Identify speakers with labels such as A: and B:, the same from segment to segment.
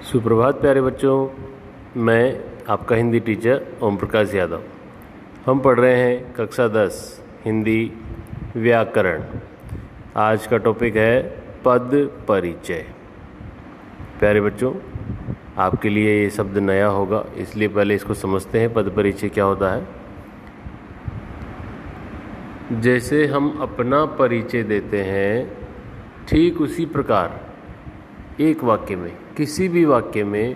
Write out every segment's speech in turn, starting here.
A: सुप्रभात प्यारे बच्चों, मैं आपका हिंदी टीचर ओम प्रकाश यादव। हम पढ़ रहे हैं कक्षा 10 हिंदी व्याकरण। आज का टॉपिक है पद परिचय। प्यारे बच्चों, आपके लिए ये शब्द नया होगा, इसलिए पहले इसको समझते हैं। पद परिचय क्या होता है? जैसे हम अपना परिचय देते हैं, ठीक उसी प्रकार एक वाक्य में, किसी भी वाक्य में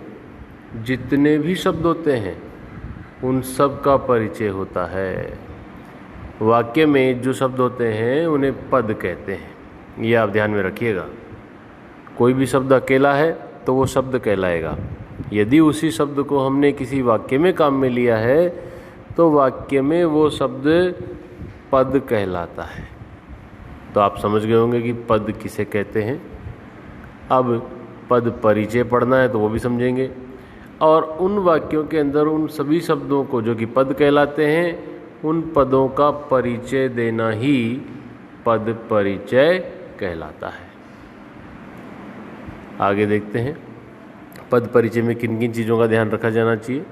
A: जितने भी शब्द होते हैं उन सब का परिचय होता है। वाक्य में जो शब्द होते हैं उन्हें पद कहते हैं। ये आप ध्यान में रखिएगा। कोई भी शब्द अकेला है तो वो शब्द कहलाएगा। यदि उसी शब्द को हमने किसी वाक्य में काम में लिया है तो वाक्य में वो शब्द पद कहलाता है। तो आप समझ गए होंगे कि पद किसे कहते हैं। अब पद परिचय पढ़ना है तो वो भी समझेंगे, और उन वाक्यों के अंदर उन सभी शब्दों को जो कि पद कहलाते हैं, उन पदों का परिचय देना ही पद परिचय कहलाता है। आगे देखते हैं पद परिचय में किन किन चीज़ों का ध्यान रखा जाना चाहिए।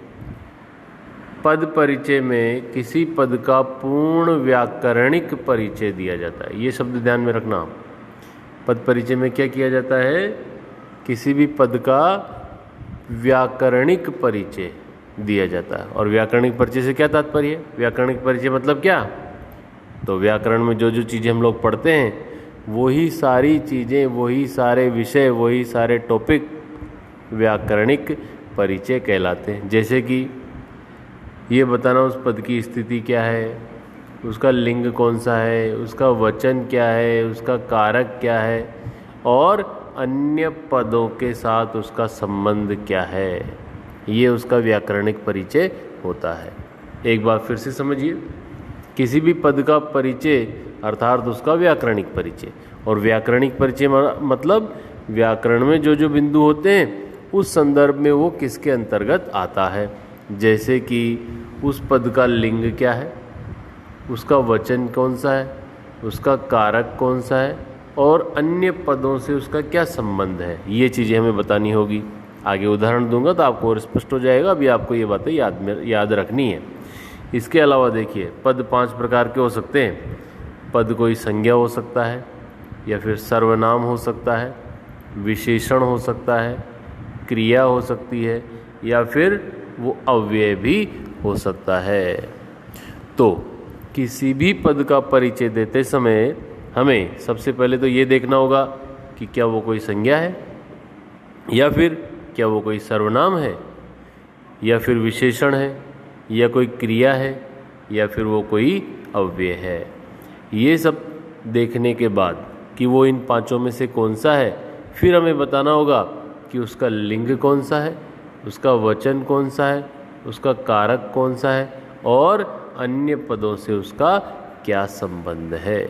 A: पद परिचय में किसी पद का पूर्ण व्याकरणिक परिचय दिया जाता है। ये शब्द ध्यान में रखना। पद परिचय में क्या किया जाता है? किसी भी पद का व्याकरणिक परिचय दिया जाता है। और व्याकरणिक परिचय से क्या तात्पर्य है? व्याकरणिक परिचय मतलब क्या? तो व्याकरण में जो जो चीज़ें हम लोग पढ़ते हैं वही सारी चीज़ें, वही सारे विषय, वही सारे टॉपिक व्याकरणिक परिचय कहलाते हैं। जैसे कि ये बताना उस पद की स्थिति क्या है, उसका लिंग कौन सा है, उसका वचन क्या है, उसका कारक क्या है, और अन्य पदों के साथ उसका संबंध क्या है। ये उसका व्याकरणिक परिचय होता है। एक बार फिर से समझिए, किसी भी पद का परिचय अर्थात उसका व्याकरणिक परिचय। और व्याकरणिक परिचय मतलब व्याकरण में जो जो बिंदु होते हैं उस संदर्भ में वो किसके अंतर्गत आता है। जैसे कि उस पद का लिंग क्या है, उसका वचन कौन सा है, उसका कारक कौन सा है, और अन्य पदों से उसका क्या संबंध है। ये चीज़ें हमें बतानी होगी। आगे उदाहरण दूंगा तो आपको और स्पष्ट हो जाएगा। अभी आपको ये बातें याद रखनी है। इसके अलावा देखिए, पद 5 प्रकार के हो सकते हैं। पद कोई संज्ञा हो सकता है, या फिर सर्वनाम हो सकता है, विशेषण हो सकता है, क्रिया हो सकती है, या फिर वो अव्यय भी हो सकता है। तो किसी भी पद का परिचय देते समय हमें सबसे पहले तो ये देखना होगा कि क्या वो कोई संज्ञा है, या फिर क्या वो कोई सर्वनाम है, या फिर विशेषण है, या कोई क्रिया है, या फिर वो कोई अव्यय है। ये सब देखने के बाद कि वो इन 5 में से कौन सा है, फिर हमें बताना होगा कि उसका लिंग कौन सा है, उसका वचन कौन सा है, उसका कारक कौन सा है, और अन्य पदों से उसका क्या संबंध है।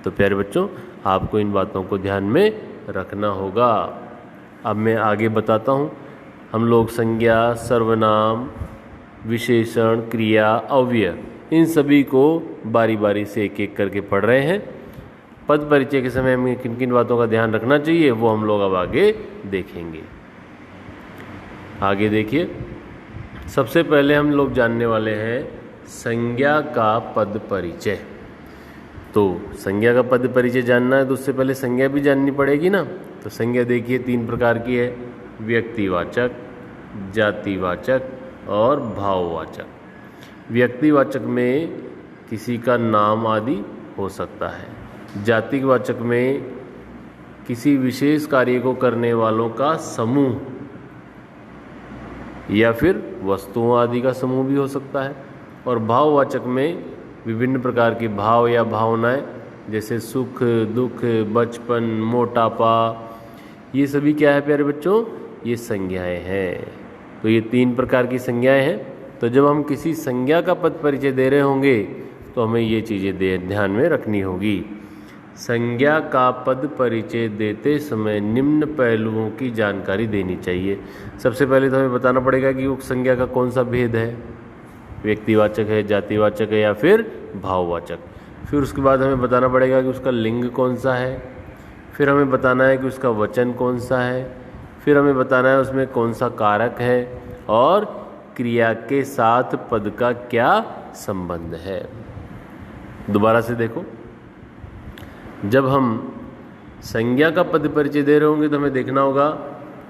A: तो प्यारे बच्चों, आपको इन बातों को ध्यान में रखना होगा। अब मैं आगे बताता हूँ। हम लोग संज्ञा, सर्वनाम, विशेषण, क्रिया, अव्यय, इन सभी को बारी बारी से एक एक करके पढ़ रहे हैं। पद परिचय के समय हमें किन किन बातों का ध्यान रखना चाहिए वो हम लोग अब आगे देखेंगे। आगे देखिए, सबसे पहले हम लोग जानने वाले हैं संज्ञा का पद परिचय। तो संज्ञा का पद परिचय जानना है तो उससे पहले संज्ञा भी जाननी पड़ेगी ना। तो संज्ञा देखिए 3 प्रकार की है: व्यक्तिवाचक, जातिवाचक और भाववाचक। व्यक्तिवाचक में किसी का नाम आदि हो सकता है। जातिवाचक में किसी विशेष कार्य को करने वालों का समूह, या फिर वस्तुओं आदि का समूह भी हो सकता है। और भाववाचक में विभिन्न प्रकार के भाव या भावनाएं, जैसे सुख, दुख, बचपन, मोटापा, ये सभी क्या है प्यारे बच्चों? ये संज्ञाएं हैं। तो ये 3 प्रकार की संज्ञाएं हैं। तो जब हम किसी संज्ञा का पद परिचय दे रहे होंगे तो हमें ये चीज़ें ध्यान में रखनी होगी। संज्ञा का पद परिचय देते समय निम्न पहलुओं की जानकारी देनी चाहिए। सबसे पहले तो हमें बताना पड़ेगा कि उस संज्ञा का कौन सा भेद है, व्यक्तिवाचक है, जातिवाचक है, या फिर भाववाचक। फिर उसके बाद हमें बताना पड़ेगा कि उसका लिंग कौन सा है। फिर हमें बताना है कि उसका वचन कौन सा है। फिर हमें बताना है उसमें कौन सा कारक है और क्रिया के साथ पद का क्या संबंध है। दोबारा से देखो, जब हम संज्ञा का पद परिचय दे रहे होंगे तो हमें देखना होगा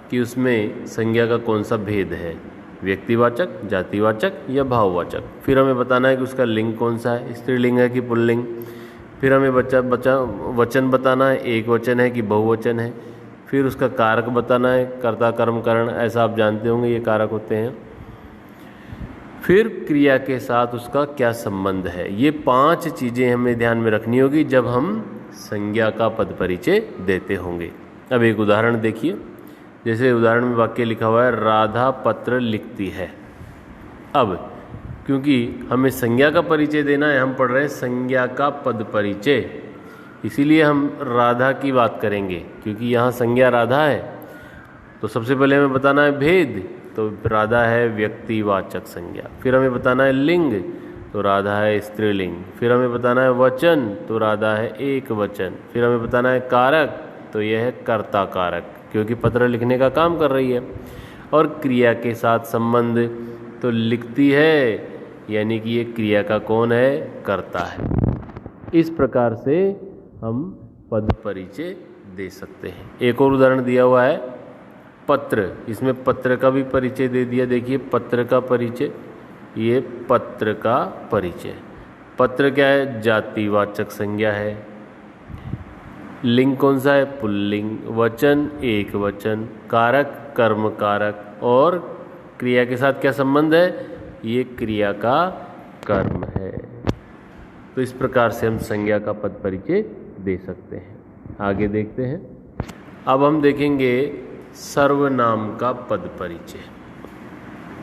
A: कि उसमें संज्ञा का कौन सा भेद है, व्यक्तिवाचक, जातिवाचक या भाववाचक। फिर हमें बताना है कि उसका लिंग कौन सा है, स्त्रीलिंग है कि पुल्लिंग। फिर हमें वचन बताना है, एक वचन है कि बहुवचन है। फिर उसका कारक बताना है, कर्ता कर्म करण, ऐसा आप जानते होंगे ये कारक होते हैं। फिर क्रिया के साथ उसका क्या संबंध है। ये 5 चीज़ें हमें ध्यान में रखनी होगी जब हम संज्ञा का पद परिचय देते होंगे। अब एक उदाहरण देखिए, जैसे उदाहरण में वाक्य लिखा हुआ है राधा पत्र लिखती है। अब क्योंकि हमें संज्ञा का परिचय देना है, हम पढ़ रहे हैं संज्ञा का पद परिचय, इसीलिए हम राधा की बात करेंगे क्योंकि यहाँ संज्ञा राधा है। तो सबसे पहले हमें बताना है भेद, तो राधा है व्यक्तिवाचक संज्ञा। फिर हमें बताना है लिंग, तो राधा है स्त्रीलिंग। फिर हमें बताना है वचन, तो राधा है एक वचन। फिर हमें बताना है कारक, तो यह है कर्ता कारक क्योंकि पत्र लिखने का काम कर रही है। और क्रिया के साथ संबंध, तो लिखती है यानी कि ये क्रिया का कौन है, कर्ता है। इस प्रकार से हम पद परिचय दे सकते हैं। एक और उदाहरण दिया हुआ है पत्र, इसमें पत्र का भी परिचय दे दिया। देखिए पत्र का परिचय, ये पत्र का परिचय। पत्र क्या है, जातिवाचक संज्ञा है। लिंग कौन सा है, पुल्लिंग। वचन एक वचन। कारक कर्म कारक। और क्रिया के साथ क्या संबंध है, ये क्रिया का कर्म है। तो इस प्रकार से हम संज्ञा का पद परिचय दे सकते हैं। आगे देखते हैं। अब हम देखेंगे सर्वनाम का पद परिचय।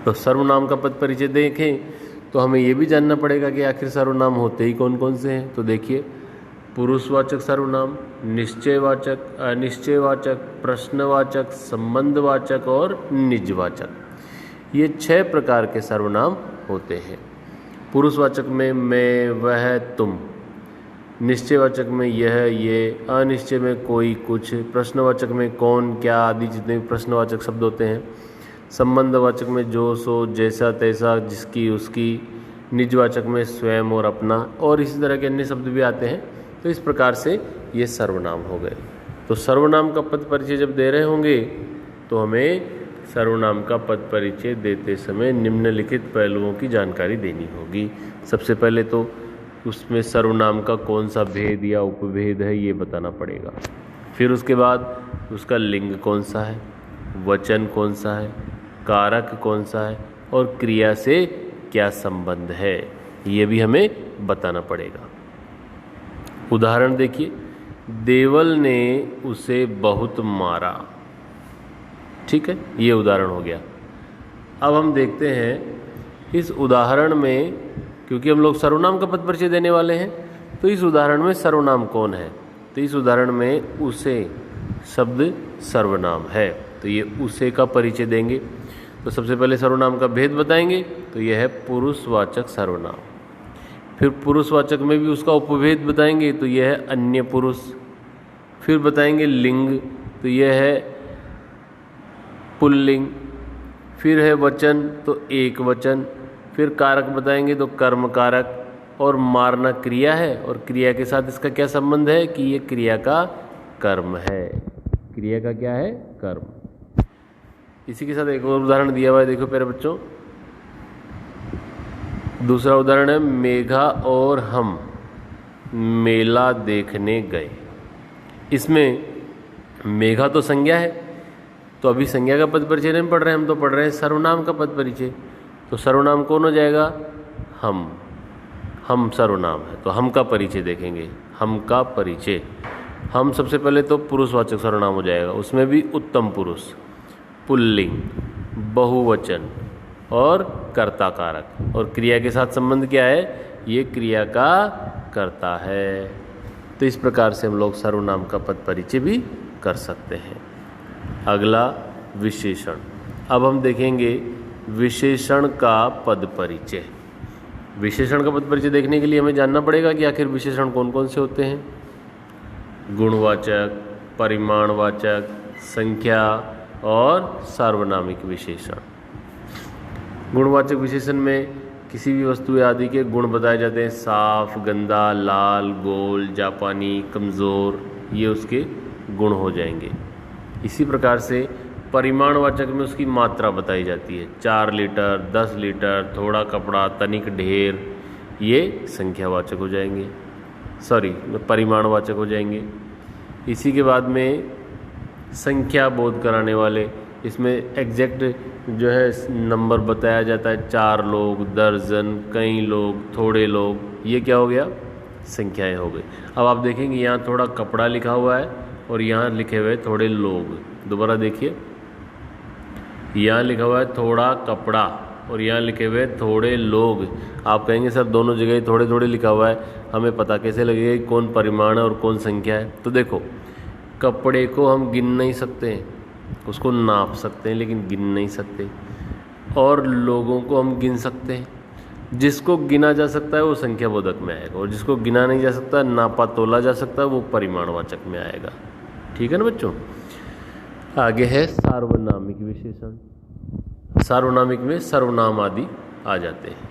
A: तो सर्वनाम का पद परिचय देखें तो हमें यह भी जानना पड़ेगा कि आखिर सर्वनाम होते ही कौन कौन से हैं। तो देखिए, पुरुषवाचक सर्वनाम, निश्चयवाचक, अनिश्चयवाचक, प्रश्नवाचक, संबंधवाचक और निजवाचक, ये 6 प्रकार के सर्वनाम होते हैं। पुरुषवाचक में मैं, वह, तुम। निश्चयवाचक में यह, ये। अनिश्चय में कोई, कुछ। प्रश्नवाचक में कौन, क्या आदि जितने भी प्रश्नवाचक शब्द होते हैं। संबंधवाचक में जो, सो, जैसा, तैसा, जिसकी, उसकी। निजवाचक में स्वयं और अपना, और इसी तरह के अन्य शब्द भी आते हैं। तो इस प्रकार से ये सर्वनाम हो गए। तो सर्वनाम का पद परिचय जब दे रहे होंगे तो हमें सर्वनाम का पद परिचय देते समय निम्नलिखित पहलुओं की जानकारी देनी होगी। सबसे पहले तो उसमें सर्वनाम का कौन सा भेद या उपभेद है ये बताना पड़ेगा। फिर उसके बाद उसका लिंग कौन सा है, वचन कौन सा है, कारक कौन सा है और क्रिया से क्या संबंध है, ये भी हमें बताना पड़ेगा। उदाहरण देखिए, देवल ने उसे बहुत मारा। ठीक है, ये उदाहरण हो गया। अब हम देखते हैं इस उदाहरण में, क्योंकि हम लोग सर्वनाम का पद परिचय देने वाले हैं, तो इस उदाहरण में सर्वनाम कौन है। तो इस उदाहरण में उसे शब्द सर्वनाम है, तो ये उसे का परिचय देंगे। तो सबसे पहले सर्वनाम का भेद बताएंगे, तो यह है पुरुषवाचक सर्वनाम। फिर पुरुषवाचक में भी उसका उपभेद बताएंगे, तो यह है अन्य पुरुष। फिर बताएंगे लिंग, तो यह है पुल्लिंग। फिर है वचन, तो एक वचन। फिर कारक बताएंगे, तो कर्म कारक। और मारना क्रिया है, और क्रिया के साथ इसका क्या संबंध है कि ये क्रिया का कर्म है। क्रिया का क्या है, कर्म। इसी के साथ एक और उदाहरण दिया हुआ है, देखो प्यारे बच्चों। दूसरा उदाहरण है, मेघा और हम मेला देखने गए। इसमें मेघा तो संज्ञा है, तो अभी संज्ञा का पद परिचय नहीं पढ़ रहे हैं, हम तो पढ़ रहे हैं सर्वनाम का पद परिचय। तो सर्वनाम कौन हो जाएगा, हम सर्वनाम है, तो हम का परिचय देखेंगे। हम का परिचय, हम सबसे पहले तो पुरुषवाचक सर्वनाम हो जाएगा, उसमें भी उत्तम पुरुष, पुल्लिंग, बहुवचन और कर्ता कारक। और क्रिया के साथ संबंध क्या है, ये क्रिया का कर्ता है। तो इस प्रकार से हम लोग सर्वनाम का पद परिचय भी कर सकते हैं। अगला विशेषण। अब हम देखेंगे विशेषण का पद परिचय। विशेषण का पद परिचय देखने के लिए हमें जानना पड़ेगा कि आखिर विशेषण कौन कौन से होते हैं। गुणवाचक, परिमाणवाचक, संख्या, और सार्वनामिक विशेषण। गुणवाचक विशेषण में किसी भी वस्तु आदि के गुण बताए जाते हैं, साफ, गंदा, लाल, गोल, जापानी, कमज़ोर, ये उसके गुण हो जाएंगे। इसी प्रकार से परिमाणवाचक में उसकी मात्रा बताई जाती है, 4 लीटर, 10 लीटर, थोड़ा कपड़ा, तनिक, ढेर, ये संख्यावाचक हो जाएंगे, परिमाणवाचक हो जाएंगे। इसी के बाद में संख्या बोध कराने वाले, इसमें एग्जैक्ट जो है नंबर बताया जाता है, 4 लोग, दर्जन, कई लोग, थोड़े लोग, ये क्या हो गया, संख्याएं हो गई। अब आप देखेंगे यहाँ थोड़ा कपड़ा लिखा हुआ है और यहाँ लिखे हुए थोड़े लोग। दोबारा देखिए, यहाँ लिखा हुआ है थोड़ा कपड़ा और यहाँ लिखे हुए थोड़े लोग। आप कहेंगे सर दोनों जगह थोड़े थोड़े लिखा हुआ है, हमें पता कैसे लगेगा कि कौन परिमाण है और कौन संख्या है। तो देखो, कपड़े को हम गिन नहीं सकते, उसको नाप सकते हैं लेकिन गिन नहीं सकते, और लोगों को हम गिन सकते हैं। जिसको गिना जा सकता है वो संख्याबोधक में आएगा, और जिसको गिना नहीं जा सकता, नापा तोला जा सकता है, वो परिमाणवाचक में आएगा। ठीक है ना बच्चों। आगे है सार्वनामिक विशेषण। सार्वनामिक में सर्वनाम आदि आ जाते हैं,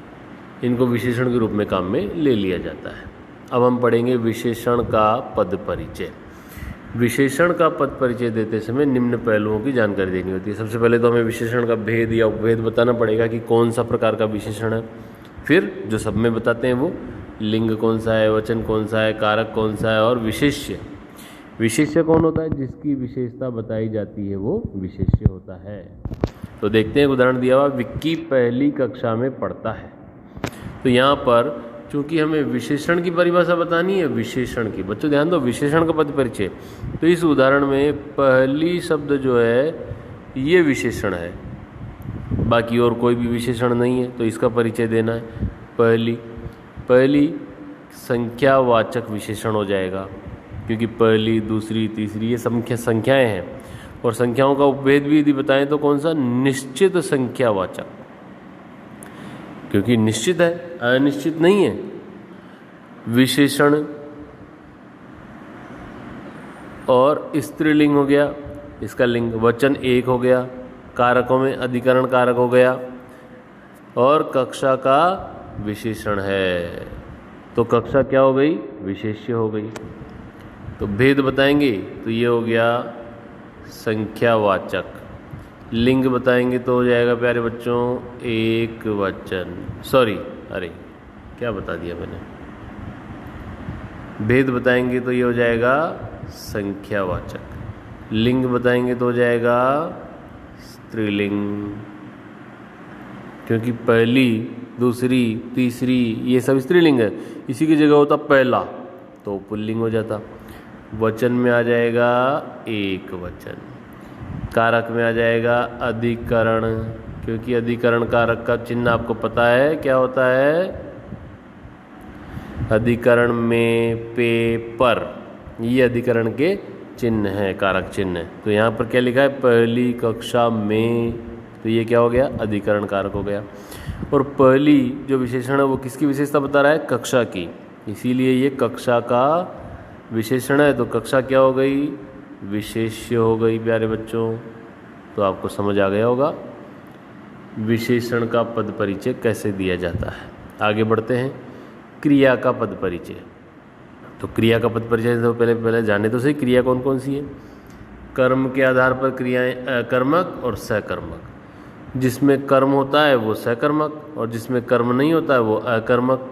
A: इनको विशेषण के रूप में काम में ले लिया जाता है। अब हम पढ़ेंगे विशेषण का पद परिचय। विशेषण का पद परिचय देते समय निम्न पहलुओं की जानकारी देनी होती है। सबसे पहले तो हमें विशेषण का भेद या उपभेद बताना पड़ेगा कि कौन सा प्रकार का विशेषण है। फिर जो सब में बताते हैं वो लिंग कौन सा है, वचन कौन सा है, कारक कौन सा है, और विशेष्य। विशेष्य कौन होता है, जिसकी विशेषता बताई जाती है वो विशेष्य होता है। तो देखते हैं, उदाहरण दिया हुआ, विक्की पहली कक्षा में पढ़ता है। तो यहाँ पर चूंकि हमें विशेषण की परिभाषा बतानी है, विशेषण की, बच्चों ध्यान दो, विशेषण का पद परिचय। तो इस उदाहरण में पहली शब्द जो है ये विशेषण है, बाकी और कोई भी विशेषण नहीं है, तो इसका परिचय देना है। पहली संख्यावाचक विशेषण हो जाएगा, क्योंकि पहली, दूसरी, तीसरी ये संख्याएं हैं। और संख्याओं का उपभेद भी यदि बताएं तो कौन सा, निश्चित संख्यावाचक, क्योंकि निश्चित है, अनिश्चित नहीं है। विशेषण और स्त्रीलिंग हो गया, इसका लिंग, वचन एक हो गया, कारकों में अधिकरण कारक हो गया, और कक्षा का विशेषण है। तो कक्षा क्या हो गई, विशेष्य हो गई। तो भेद बताएंगे तो ये हो गया संख्यावाचक। लिंग बताएंगे तो हो जाएगा प्यारे बच्चों एक वचन, क्या बता दिया मैंने। भेद बताएंगे तो ये हो जाएगा संख्यावाचक। लिंग बताएंगे तो हो जाएगा स्त्रीलिंग, क्योंकि पहली, दूसरी, तीसरी ये सब स्त्रीलिंग है। इसी की जगह होता पहला तो पुल्लिंग हो जाता। वचन में आ जाएगा एक वचन, कारक में आ जाएगा अधिकरण, क्योंकि अधिकरण कारक का चिन्ह आपको पता है क्या होता है, अधिकरण में पे, पर, ये अधिकरण के चिन्ह है, कारक चिन्ह। तो यहाँ पर क्या लिखा है, पहली कक्षा में, तो ये क्या हो गया, अधिकरण कारक हो गया। और पहली जो विशेषण है वो किसकी विशेषता बता रहा है, कक्षा की, इसीलिए ये कक्षा का विशेषण है। तो कक्षा क्या हो गई, विशेष्य हो गई प्यारे बच्चों। तो आपको समझ आ गया होगा विशेषण का पद परिचय कैसे दिया जाता है। आगे बढ़ते हैं, क्रिया का पद परिचय। तो क्रिया का पद परिचय तो पहले जाने तो सही, क्रिया कौन कौन सी है। कर्म के आधार पर क्रियाएं कर्मक और सकर्मक। जिसमें कर्म होता है वो सकर्मक, और जिसमें कर्म नहीं होता है वो अकर्मक।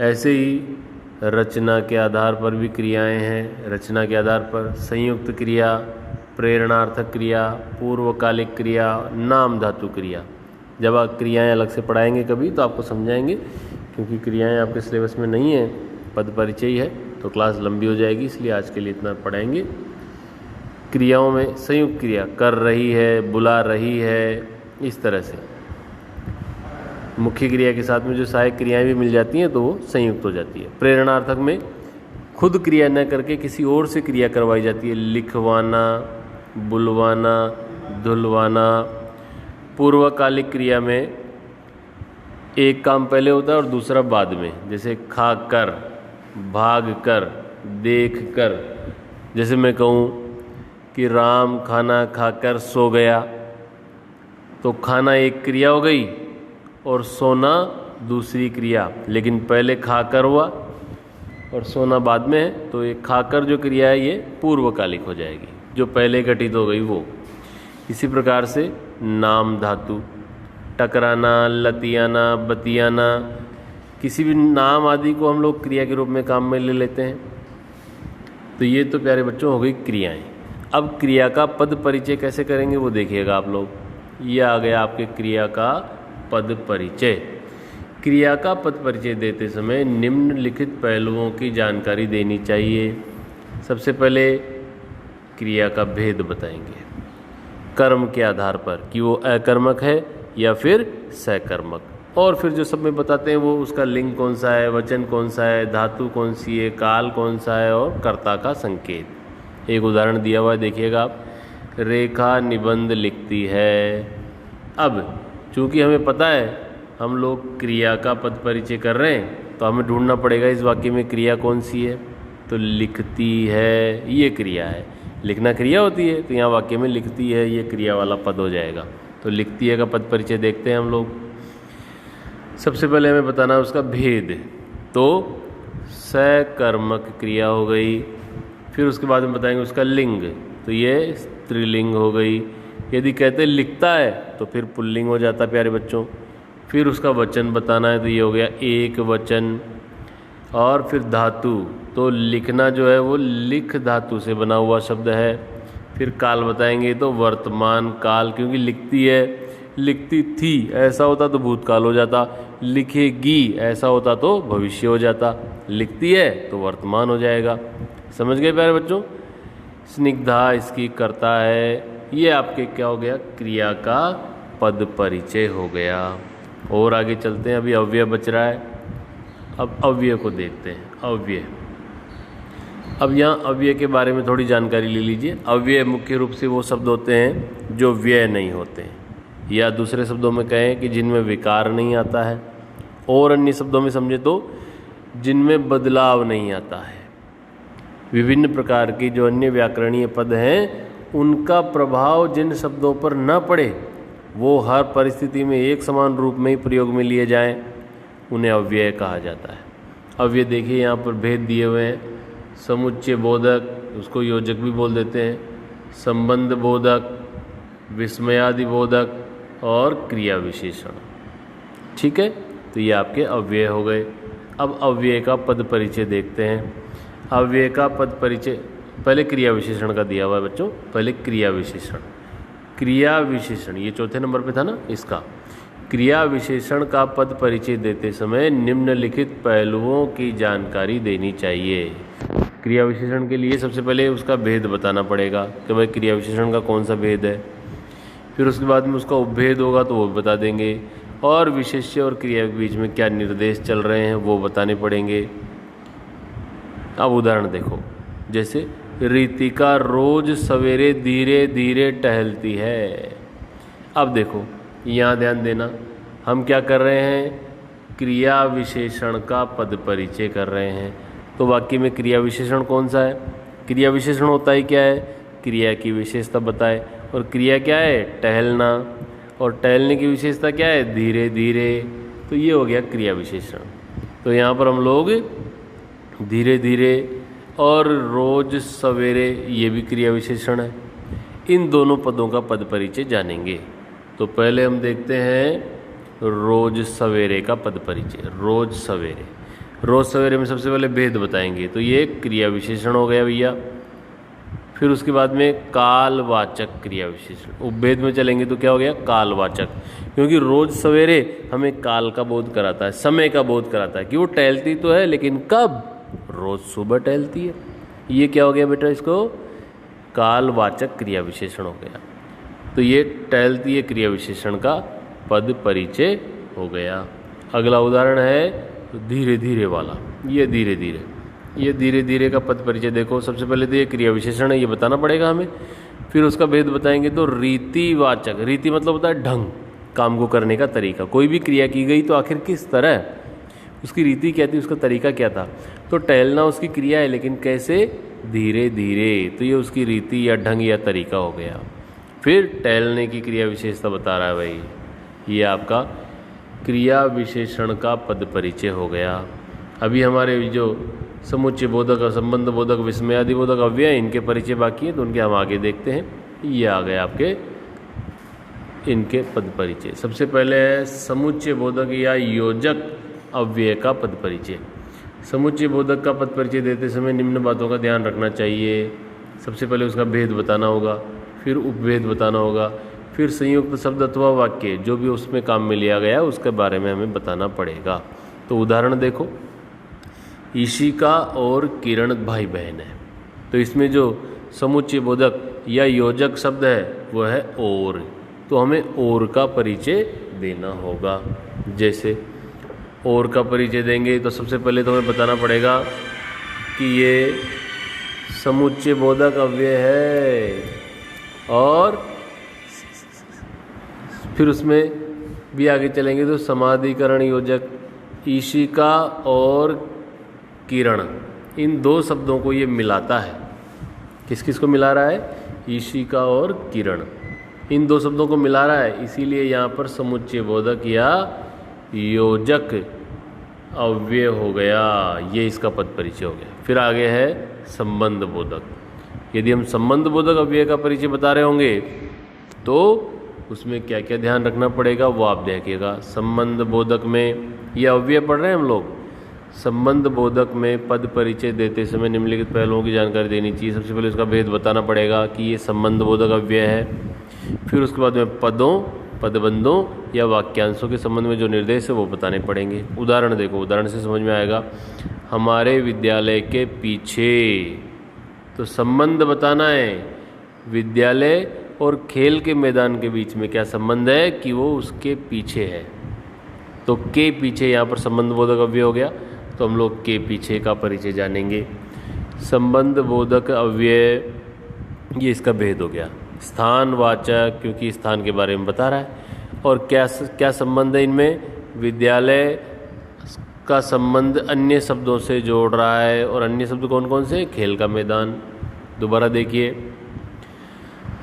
A: ऐसे ही रचना के आधार पर भी क्रियाएं हैं। रचना के आधार पर संयुक्त क्रिया, प्रेरणार्थक क्रिया, पूर्वकालिक क्रिया, नाम धातु क्रिया। जब आप क्रियाएं अलग से पढ़ाएंगे कभी तो आपको समझाएंगे, क्योंकि क्रियाएं आपके सिलेबस में नहीं है, पद परिचय है, तो क्लास लंबी हो जाएगी, इसलिए आज के लिए इतना पढ़ाएंगे। क्रियाओं में संयुक्त क्रिया, कर रही है, बुला रही है, इस तरह से मुख्य क्रिया के साथ में जो सहायक क्रियाएं भी मिल जाती हैं तो वो संयुक्त हो जाती है। प्रेरणार्थक में खुद क्रिया न करके किसी और से क्रिया करवाई जाती है, लिखवाना, बुलवाना, धुलवाना। पूर्वकालिक क्रिया में एक काम पहले होता है और दूसरा बाद में, जैसे खा कर, भाग कर, देख कर। जैसे मैं कहूँ कि राम खाना खाकर सो गया, तो खाना एक क्रिया हो गई और सोना दूसरी क्रिया, लेकिन पहले खाकर हुआ और सोना बाद में है, तो ये खाकर जो क्रिया है ये पूर्वकालिक हो जाएगी, जो पहले घटित हो गई वो। इसी प्रकार से नाम धातु, टकराना, लतियाना, बतियाना, किसी भी नाम आदि को हम लोग क्रिया के रूप में काम में ले लेते हैं। तो ये तो प्यारे बच्चों हो गई क्रियाएं। अब क्रिया का पद परिचय कैसे करेंगे वो देखिएगा आप लोग। ये आ गया आपके क्रिया का पद परिचय। क्रिया का पद परिचय देते समय निम्नलिखित पहलुओं की जानकारी देनी चाहिए। सबसे पहले क्रिया का भेद बताएंगे कर्म के आधार पर कि वो अकर्मक है या फिर सकर्मक, और फिर जो सब में बताते हैं वो उसका लिंग कौन सा है, वचन कौन सा है, धातु कौन सी है, काल कौन सा है और कर्ता का संकेत। एक उदाहरण दिया हुआ है, देखिएगा आप। रेखा निबंध लिखती है। अब चूंकि हमें पता है हम लोग क्रिया का पद परिचय कर रहे हैं, तो हमें ढूंढना पड़ेगा इस वाक्य में क्रिया कौन सी है। तो लिखती है ये क्रिया है, लिखना क्रिया होती है, तो यहाँ वाक्य में लिखती है ये क्रिया वाला पद हो जाएगा। तो लिखती है का पद परिचय देखते हैं हम लोग। सबसे पहले हमें बताना है उसका भेद। तो सकर्मक क्रिया हो गई। फिर उसके बाद में बताएंगे उसका लिंग, तो ये स्त्रीलिंग हो गई। यदि कहते लिखता है तो फिर पुल्लिंग हो जाता प्यारे बच्चों। फिर उसका वचन बताना है, तो ये हो गया एक वचन। और फिर धातु, तो लिखना जो है वो लिख धातु से बना हुआ शब्द है। फिर काल बताएंगे, तो वर्तमान काल, क्योंकि लिखती है, लिखती थी ऐसा होता तो भूतकाल हो जाता, लिखेगी ऐसा होता तो भविष्य हो जाता, लिखती है तो वर्तमान हो जाएगा। समझ गए प्यारे बच्चों। स्निग्धा इसकी कर्ता है। ये आपके क्या हो गया, क्रिया का पद परिचय हो गया। और आगे चलते हैं, अभी अव्यय बच रहा है। अब अव्यय को देखते हैं। अव्यय, अब यहाँ अव्यय के बारे में थोड़ी जानकारी ले लीजिए। अव्यय मुख्य रूप से वो शब्द होते हैं जो व्यय नहीं होते हैं, या दूसरे शब्दों में कहें कि जिनमें विकार नहीं आता है, और अन्य शब्दों में समझे तो जिनमें बदलाव नहीं आता है। विभिन्न प्रकार की जो अन्य व्याकरणीय पद हैं उनका प्रभाव जिन शब्दों पर न पड़े, वो हर परिस्थिति में एक समान रूप में ही प्रयोग में लिए जाएं, उन्हें अव्यय कहा जाता है। अव्यय देखिए यहाँ पर भेद दिए हुए हैं। समुच्चय बोधक, उसको योजक भी बोल देते हैं, संबंध बोधक, विस्मयादि बोधक और क्रिया विशेषण। ठीक है, तो ये आपके अव्यय हो गए। अब अव्यय का पद परिचय देखते हैं। अव्यय का पद परिचय पहले क्रिया विशेषण का दिया हुआ है बच्चों। पहले क्रिया विशेषण, क्रिया विशेषण ये चौथे नंबर पे था ना इसका। क्रिया विशेषण का पद परिचय देते समय निम्नलिखित पहलुओं की जानकारी देनी चाहिए। क्रिया विशेषण के लिए सबसे पहले उसका भेद बताना पड़ेगा कि भाई क्रिया विशेषण का कौन सा भेद है। फिर उसके बाद में उसका उपभेद होगा तो वो बता देंगे, और विशेष्य और क्रिया के बीच में क्या निर्देश चल रहे हैं वो बताने पड़ेंगे। अब उदाहरण देखो, जैसे रीतिका रोज सवेरे धीरे धीरे टहलती है। अब देखो यहाँ ध्यान देना, हम क्या कर रहे हैं, क्रिया विशेषण का पद परिचय कर रहे हैं। तो वाक्य में क्रिया विशेषण कौन सा है, क्रिया विशेषण होता ही क्या है, क्रिया की विशेषता बताए। और क्रिया क्या है, टहलना, और टहलने की विशेषता क्या है, धीरे धीरे। तो ये हो गया क्रिया विशेषण। तो यहाँ पर हम लोग धीरे धीरे और रोज सवेरे, ये भी क्रिया विशेषण है। इन दोनों पदों का पद परिचय जानेंगे। तो पहले हम देखते हैं रोज सवेरे का पद परिचय। रोज सवेरे, रोज सवेरे में सबसे पहले भेद बताएंगे, तो ये क्रिया विशेषण हो गया भैया। फिर उसके बाद में कालवाचक क्रिया विशेषण। उपभेद में चलेंगे तो क्या हो गया, कालवाचक, क्योंकि रोज सवेरे हमें काल का बोध कराता है, समय का बोध कराता है कि वो टहलती तो है लेकिन कब, रोज सुबह टहलती है। ये क्या हो गया बेटा, इसको कालवाचक क्रिया विशेषण हो गया। तो ये टहलती है क्रिया विशेषण का पद परिचय हो गया। अगला उदाहरण है धीरे धीरे वाला। ये धीरे धीरे, ये धीरे धीरे का पद परिचय देखो। सबसे पहले तो ये क्रिया विशेषण है, ये बताना पड़ेगा हमें। फिर उसका भेद बताएंगे तो रीतिवाचक, रीति मतलब होता है ढंग, काम को करने का तरीका। कोई भी क्रिया की गई तो आखिर किस तरह, उसकी रीति क्या थी, उसका तरीका क्या था। तो टहलना उसकी क्रिया है, लेकिन कैसे, धीरे धीरे, तो ये उसकी रीति या ढंग या तरीका हो गया। फिर टहलने की क्रिया विशेषता बता रहा है भाई, ये आपका क्रिया विशेषण का पद परिचय हो गया। अभी हमारे जो समुच्चय बोधक और संबंध बोधक विस्मयादि बोधक अव्यय, इनके परिचय बाकी है, तो उनके हम आगे देखते हैं। ये आ गए आपके इनके पद परिचय। सबसे पहले है समुच्चय बोधक या योजक अव्यय का पद परिचय। समुच्चय बोधक का पद परिचय देते समय निम्न बातों का ध्यान रखना चाहिए। सबसे पहले उसका भेद बताना होगा, फिर उपभेद बताना होगा, फिर संयुक्त शब्द अथवा वाक्य जो भी उसमें काम में लिया गया है उसके बारे में हमें बताना पड़ेगा। तो उदाहरण देखो, ईशिका और किरण भाई बहन है, तो इसमें जो समुच्चय बोधक या योजक शब्द है वह है और, तो हमें और का परिचय देना होगा। जैसे और का परिचय देंगे तो सबसे पहले तो हमें बताना पड़ेगा कि ये समुच्चय बोधक अव्यय है, और फिर उसमें भी आगे चलेंगे तो समाधिकरण योजक ईशिका और किरण, इन दो शब्दों को ये मिलाता है। किस किस को मिला रहा है? ईशिका और किरण, इन दो शब्दों को मिला रहा है, इसीलिए यहाँ पर समुच्चय बोधक या योजक अव्यय हो गया। ये इसका पद परिचय हो गया। फिर आगे है संबंध बोधक। यदि हम संबंध बोधक अव्यय का परिचय बता रहे होंगे तो उसमें क्या क्या ध्यान रखना पड़ेगा वो आप देखिएगा। संबंध बोधक में ये अव्यय पढ़ रहे हैं हम लोग। संबंध बोधक में पद परिचय देते समय निम्नलिखित पहलुओं की जानकारी देनी चाहिए। सबसे पहले उसका भेद बताना पड़ेगा कि ये संबंध बोधक अव्यय है। फिर उसके बाद में पदों, पदबंधों या वाक्यांशों के संबंध में जो निर्देश है वो बताने पड़ेंगे। उदाहरण देखो, उदाहरण से समझ में आएगा। हमारे विद्यालय के पीछे, तो संबंध बताना है। विद्यालय और खेल के मैदान के बीच में क्या संबंध है कि वो उसके पीछे है, तो के पीछे यहाँ पर संबंध बोधक अव्यय हो गया। तो हम लोग के पीछे का परिचय जानेंगे। संबंध बोधक अव्यय, ये इसका भेद हो गया। स्थानवाचक, क्योंकि स्थान के बारे में बता रहा है। और क्या क्या संबंध है इनमें? विद्यालय का संबंध अन्य शब्दों से जोड़ रहा है, और अन्य शब्द कौन कौन से? खेल का मैदान। दोबारा देखिए,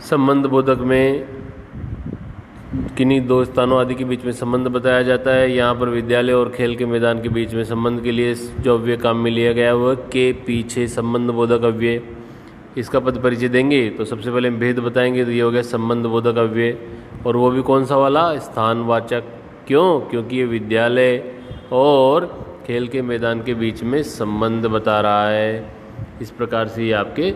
A: संबंध बोधक में किन्हीं दो स्थानों आदि के बीच में संबंध बताया जाता है। यहाँ पर विद्यालय और खेल के मैदान के बीच में संबंध के लिए जो अव्यय काम में लिया गया वह के पीछे संबंध बोधक अव्यय। इसका पद परिचय देंगे तो सबसे पहले हम भेद बताएंगे, तो ये हो गया संबंध बोधक अव्यय, और वो भी कौन सा वाला? स्थानवाचक। क्यों? क्योंकि ये विद्यालय और खेल के मैदान के बीच में संबंध बता रहा है। इस प्रकार से ये आपके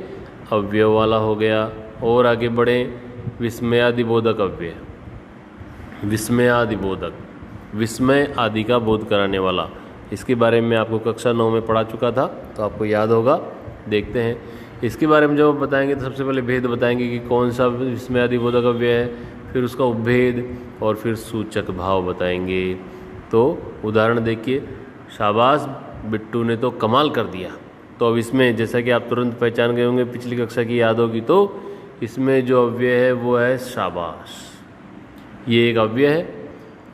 A: अव्यय वाला हो गया। और आगे बढ़ें, विस्मयादि बोधक अव्यय। विस्मयादि बोधक, विस्मय आदि का बोध कराने वाला। इसके बारे में आपको कक्षा 9 में पढ़ा चुका था, तो आपको याद होगा। देखते हैं इसके बारे में। जब बताएंगे तो सबसे पहले भेद बताएंगे कि कौन सा विस्मयादि बोधक अव्यय है, फिर उसका उपभेद, और फिर सूचक भाव बताएंगे। तो उदाहरण देखिए, शाबाश बिट्टू ने तो कमाल कर दिया। तो अब इसमें जैसा कि आप तुरंत पहचान गए होंगे, पिछली कक्षा की याद होगी, तो इसमें जो अव्यय है वो है शाबाश। ये एक अव्यय है,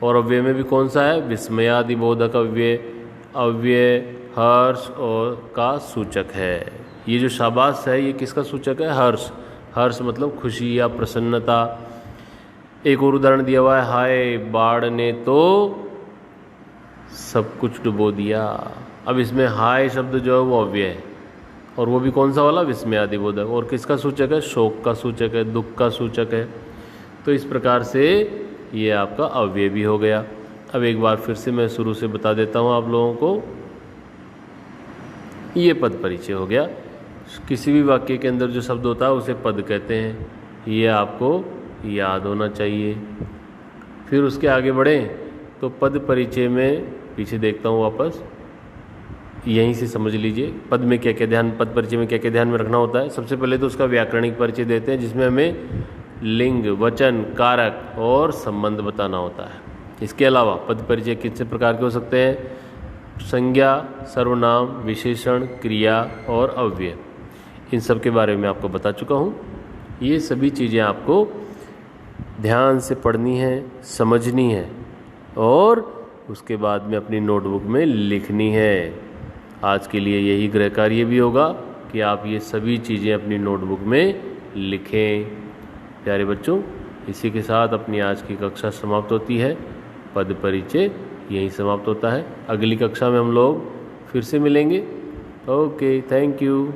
A: और अव्यय में भी कौन सा है? विस्मयादि बोधक अव्यय। अव्यय हर्ष और का सूचक है। ये जो शाबाश है ये किसका सूचक है? हर्ष। हर्ष मतलब खुशी या प्रसन्नता। एक और उदाहरण दिया हुआ है, हाय बाढ़ ने तो सब कुछ डुबो दिया। अब इसमें हाय शब्द जो है वो अव्यय है, और वो भी कौन सा वाला? विस्मयादि बोधक। और किसका सूचक है? शोक का सूचक है, दुख का सूचक है। तो इस प्रकार से ये आपका अव्यय भी हो गया। अब एक बार फिर से मैं शुरू से बता देता हूँ आप लोगों को। ये पद परिचय हो गया। किसी भी वाक्य के अंदर जो शब्द होता है उसे पद कहते हैं, ये आपको याद होना चाहिए। फिर उसके आगे बढ़ें तो पद परिचय में, पीछे देखता हूँ वापस, यहीं से समझ लीजिए पद में क्या क्या ध्यान, पद परिचय में क्या क्या ध्यान में रखना होता है। सबसे पहले तो उसका व्याकरणिक परिचय देते हैं, जिसमें हमें लिंग, वचन, कारक और संबंध बताना होता है। इसके अलावा पद परिचय कितने प्रकार के हो सकते हैं? संज्ञा, सर्वनाम, विशेषण, क्रिया और अव्यय। इन सब के बारे में आपको बता चुका हूँ। ये सभी चीज़ें आपको ध्यान से पढ़नी है, समझनी है, और उसके बाद में अपनी नोटबुक में लिखनी है। आज के लिए यही गृह कार्य भी होगा। कि आप ये सभी चीज़ें अपनी नोटबुक में लिखें। प्यारे बच्चों, इसी के साथ अपनी आज की कक्षा समाप्त होती है। पद परिचय यहीं समाप्त होता है। अगली कक्षा में हम लोग फिर से मिलेंगे। Okay, thank you.